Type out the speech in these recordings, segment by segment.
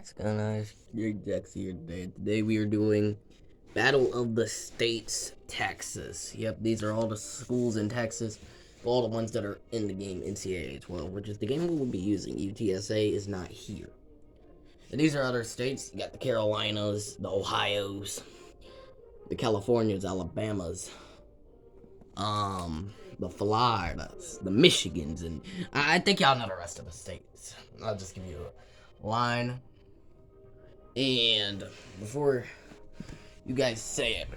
It's gonna your Dex here today. Today we are doing Battle of the States, Texas. Yep, these are all the schools in Texas, all the ones that are in the game NCAA 12, which is the game we will be using. UTSA is not here. And these are other states. You got the Carolinas, the Ohio's, the Californias, Alabamas, the Floridas, the Michigans, and I think y'all know the rest of the states. I'll just give you a line. And before you guys say it,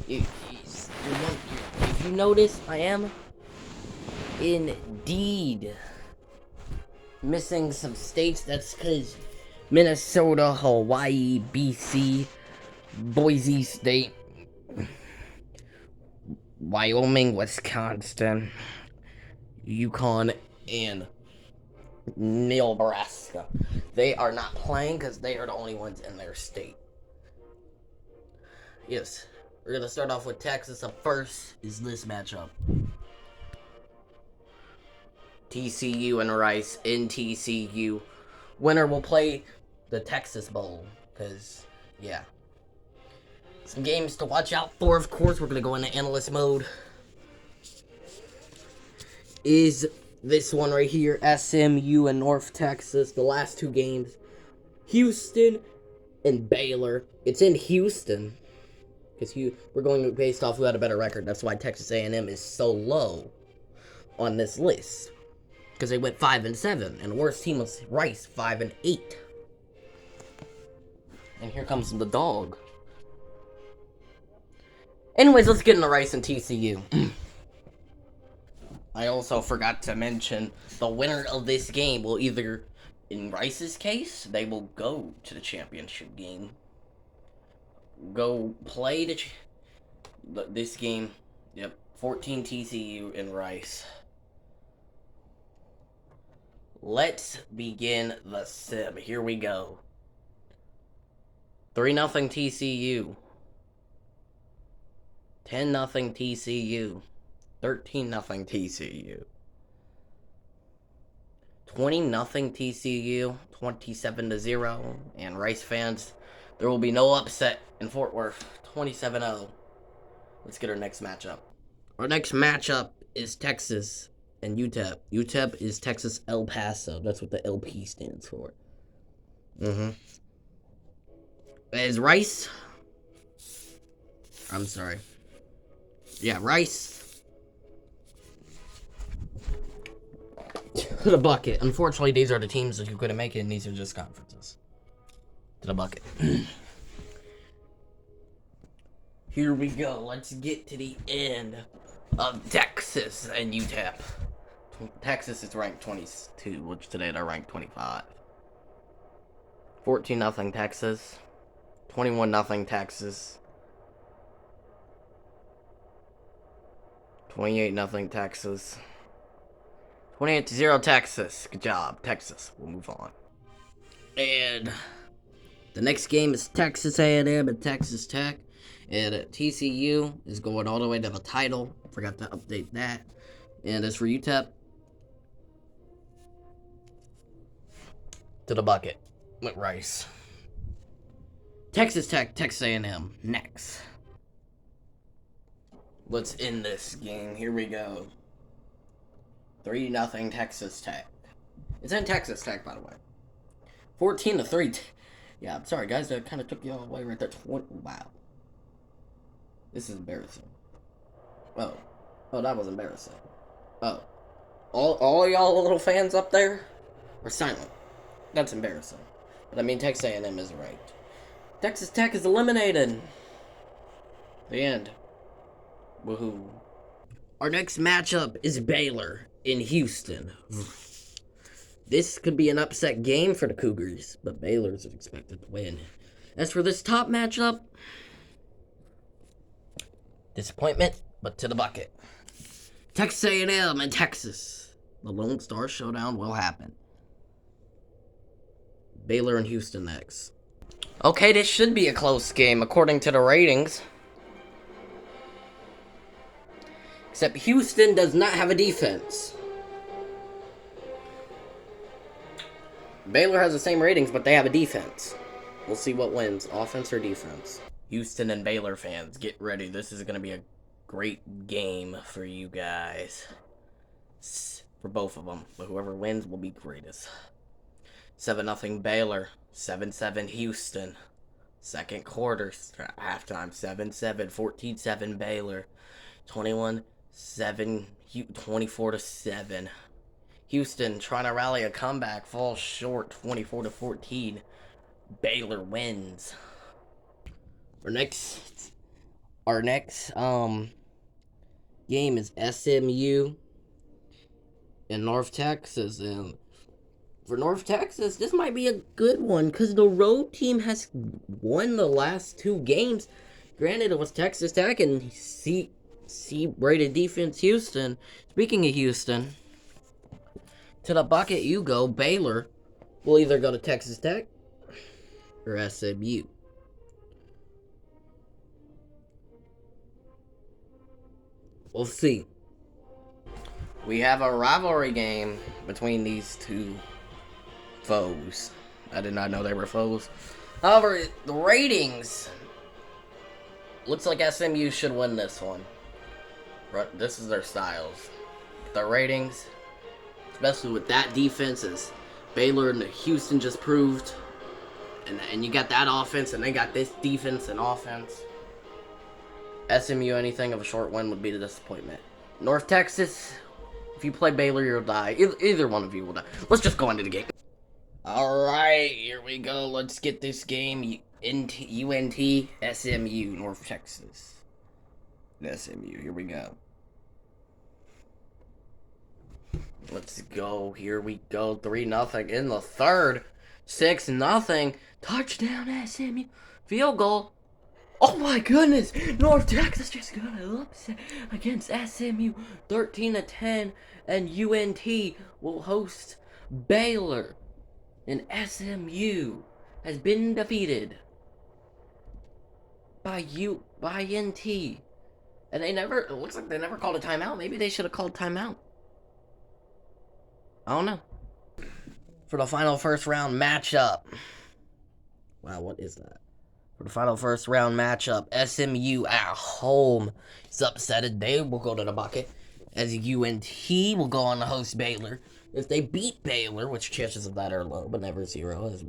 if you notice, I am indeed missing some states. That's because Minnesota, Hawaii, BC, Boise State, Wyoming, Wisconsin, Yukon, and Nebraska. They are not playing because they are the only ones in their state. Yes, we're going to start off with Texas. Up first is this matchup. TCU and Rice in TCU. Winner will play the Texas Bowl because, yeah. Some games to watch out for, of course. We're going to go into analyst mode. Is this one right here, SMU and North Texas. The last two games, Houston and Baylor. It's in Houston because we're going based off who had a better record. That's why Texas A&M is so low on this list because they went 5-7, and the worst team was Rice, 5-8. And here comes the dog. Anyways, let's get into Rice and TCU. I also forgot to mention the winner of this game will either, in Rice's case, they will go to the championship game. Go play this game. Yep, 14 TCU in Rice. Let's begin the sim. Here we go. 3-0 TCU. 10-0 TCU. 13-0 TCU. 20-0 TCU. 27-0. And Rice fans, there will be no upset in Fort Worth. 27-0. Let's get our next matchup. Our next matchup is Texas and UTEP. UTEP is Texas El Paso. That's what the LP stands for. As Rice. I'm sorry. Yeah, Rice. To the bucket. Unfortunately, these are the teams that you couldn't make it, and these are just conferences. To the bucket. Here we go. Let's get to the end of Texas and UTEP. Texas is ranked 22, which today they're ranked 25. 14-0 Texas. 21-0 Texas. 28-0 Texas. 28-0 Texas. Good job, Texas. We'll move on. And the next game is Texas A&M and Texas Tech. And TCU is going all the way to the title. Forgot to update that. And as for UTEP, to the bucket with Rice. Texas Tech, Texas A&M next. Let's end this game. Here we go. 3-0 Texas Tech. It's in Texas Tech, by the way. 14-3. Yeah, I'm sorry, guys. That kind of took you all away right there. Wow. This is embarrassing. Oh, that was embarrassing. Oh. All y'all little fans up there are silent. That's embarrassing. But I mean, Texas A&M is ranked. Texas Tech is eliminated. The end. Woohoo. Our next matchup is Baylor in Houston. This could be an upset game for the Cougars, but Baylor's expected to win. As for this top matchup, disappointment, but to the bucket. Texas A&M and Texas. The Lone Star Showdown will happen. Baylor and Houston next. Okay, this should be a close game according to the ratings. Except Houston does not have a defense. Baylor has the same ratings, but they have a defense. We'll see what wins, offense or defense. Houston and Baylor fans, get ready. This is going to be a great game for you guys. For both of them. But whoever wins will be greatest. 7-0 Baylor. 7-7 Houston. Second quarter. Halftime. 7-7. 14-7 Baylor. 21-7. 24-7. Houston trying to rally a comeback. Falls short. 24-14. Baylor wins. Our next game is SMU in North Texas, and for North Texas, this might be a good one because the road team has won the last 2 games. Granted, it was Texas Tech and C-rated defense Houston. Speaking of Houston, to the bucket you go. Baylor will either go to Texas Tech or SMU. We'll see. We have a rivalry game between these 2 foes. I did not know they were foes. However, the ratings looks like SMU should win this one. This is their styles. The ratings, especially with that defense, as Baylor and Houston just proved. And you got that offense, and they got this defense and offense. SMU, anything of a short win would be the disappointment. North Texas, if you play Baylor, you'll die. Either one of you will die. Let's just go into the game. Alright, here we go. Let's get this game. UNT, SMU, North Texas. SMU, here we go. Let's go. Here we go. 3-0 in the third. 6-0. Touchdown, SMU. Field goal. Oh my goodness! North Texas just got an upset against SMU 13-10, and UNT will host Baylor. And SMU has been defeated by NT. And it looks like they never called a timeout. Maybe they should have called timeout. I don't know. For the final first round matchup. Wow, what is that? For the final first round matchup, SMU at home is upsetted. They will go to the bucket, as UNT will go on to host Baylor. If they beat Baylor, which chances of that are low, but never 0, as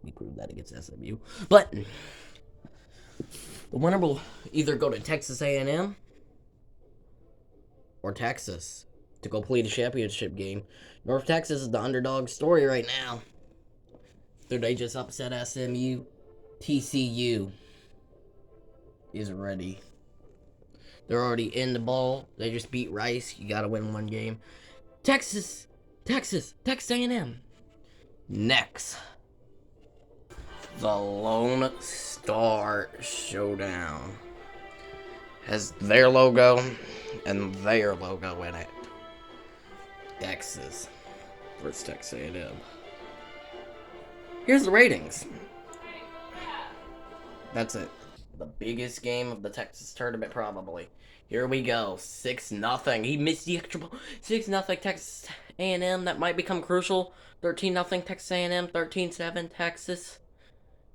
we proved that against SMU. But the winner will either go to Texas A&M or Texas to go play the championship game. North Texas is the underdog story right now. They just upset SMU. TCU is ready. They're already in the bowl. They just beat Rice. You gotta win 1 game. Texas A&M. Next, the Lone Star Showdown has their logo and their logo in it. Texas versus Texas A&M. Here's the ratings. That's it. The biggest game of the Texas tournament, probably. Here we go. 6-0. He missed the extra ball. 6-0 Texas A&M. That might become crucial. 13-0 Texas A&M. 13-7 Texas.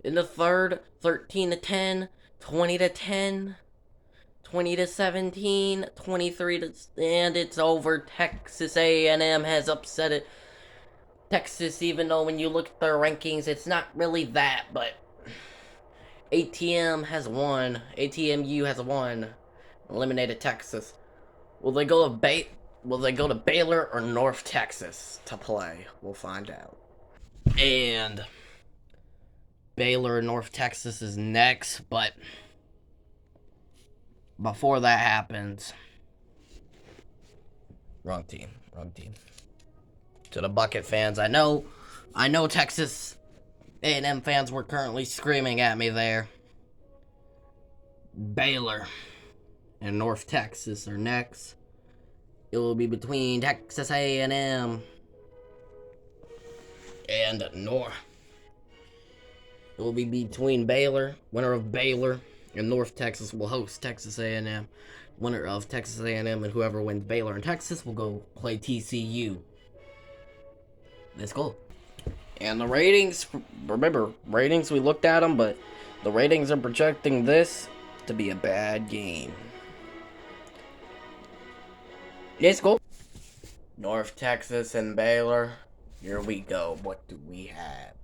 In the third, 13-10. 20-10. 20-17. 23 and it's over. Texas A&M has upset it. Texas, even though when you look at their rankings, it's not really that, but ATMU has won, eliminated Texas. Will they go to Baylor or North Texas to play? We'll find out. And Baylor and North Texas is next, but before that happens, wrong team. To the bucket fans, I know Texas A&M fans were currently screaming at me there. Baylor and North Texas are next. It will be between Texas A&M and North. It will be between Baylor. Winner of Baylor and North Texas will host Texas A&M. Winner of Texas A&M and whoever wins Baylor and Texas will go play TCU. Let's go. And the ratings, remember, ratings, we looked at them, but the ratings are projecting this to be a bad game. Let's go. North Texas and Baylor. Here we go. What do we have?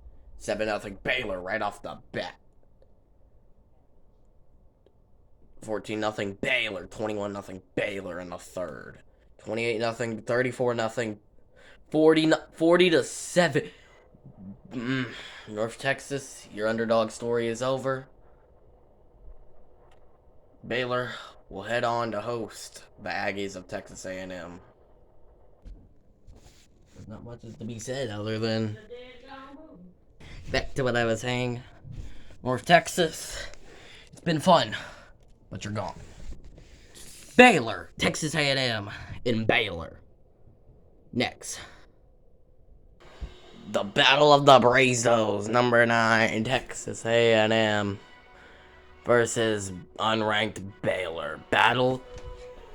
7-0 Baylor right off the bat. 14-0 Baylor. 21-0 Baylor in the third. 28-0, 34-0, 40-7. North Texas, your underdog story is over. Baylor will head on to host the Aggies of Texas A&M. There's not much to be said other than back to what I was saying. North Texas, it's been fun, but you're gone. Baylor, Texas A&M in Baylor. Next. The Battle of the Brazos, number 9, Texas A&M versus unranked Baylor. Battle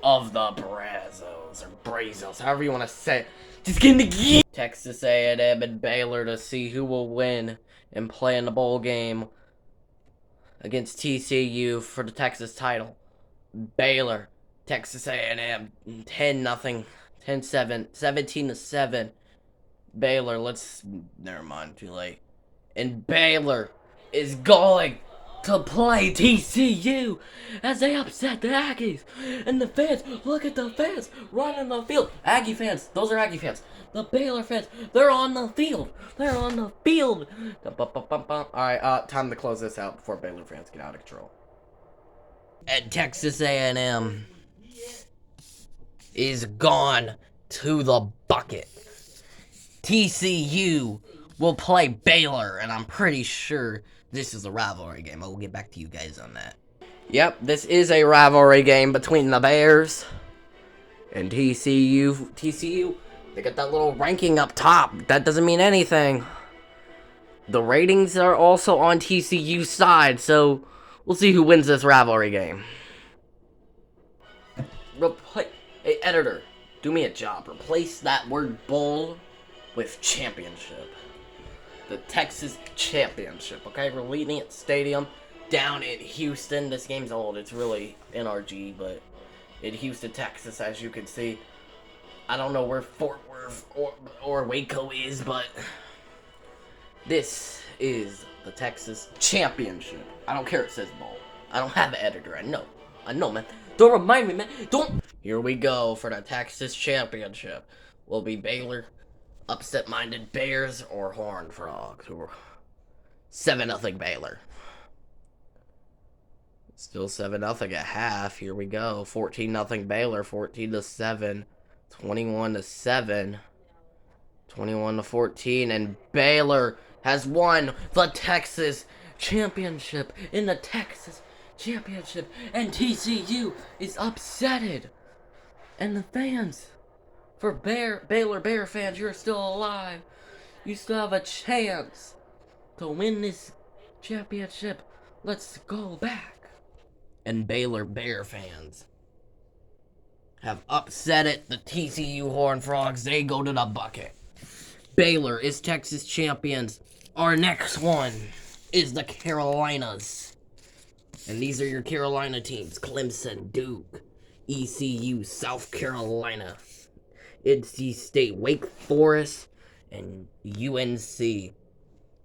of the Brazos, or Brazos, however you want to say it. Just get in the game. Texas A&M and Baylor to see who will win and play in the bowl game against TCU for the Texas title. Baylor, Texas A&M, 10-0, 10-7, 17-7. Baylor, never mind, too late. And Baylor is going to play TCU as they upset the Aggies. And the fans, look at the fans running the field. Aggie fans, those are Aggie fans. The Baylor fans, they're on the field. They're on the field. Alright, time to close this out before Baylor fans get out of control. And Texas A&M is gone to the bucket. TCU will play Baylor, and I'm pretty sure this is a rivalry game. I will get back to you guys on that. Yep, this is a rivalry game between the Bears and TCU. TCU, they got that little ranking up top. That doesn't mean anything. The ratings are also on TCU's side, so we'll see who wins this rivalry game. Hey, editor, do me a job. Replace that word bowl with championship. The Texas Championship, okay? We're leading at Stadium down in Houston. This game's old. It's really NRG, but in Houston, Texas, as you can see. I don't know where Fort Worth or Waco is, but this is the Texas Championship. I don't care if it says bowl. I don't have an editor. I know, man. Don't remind me, man. Don't. Here we go for the Texas Championship. Will be Baylor, upset-minded Bears, or Horned Frogs. 7-0 Baylor. Still 7-0 at half. Here we go. 14-0 Baylor. 14-7. 21-7. 21-14. And Baylor has won the Texas Championship in the Texas Championship. And TCU is upsetted. And the fans, for Baylor Bear fans, you're still alive. You still have a chance to win this championship. Let's go back. And Baylor Bear fans have upset it. The TCU Horned Frogs, they go to the bucket. Baylor is Texas champions. Our next one is the Carolinas. And these are your Carolina teams. Clemson, Duke, ECU, South Carolina, NC State, Wake Forest, and UNC. A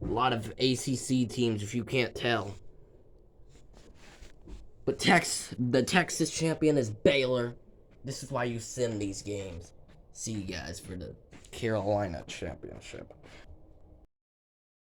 lot of ACC teams, if you can't tell. But the Texas champion is Baylor. This is why you send these games. See you guys for the Carolina Championship.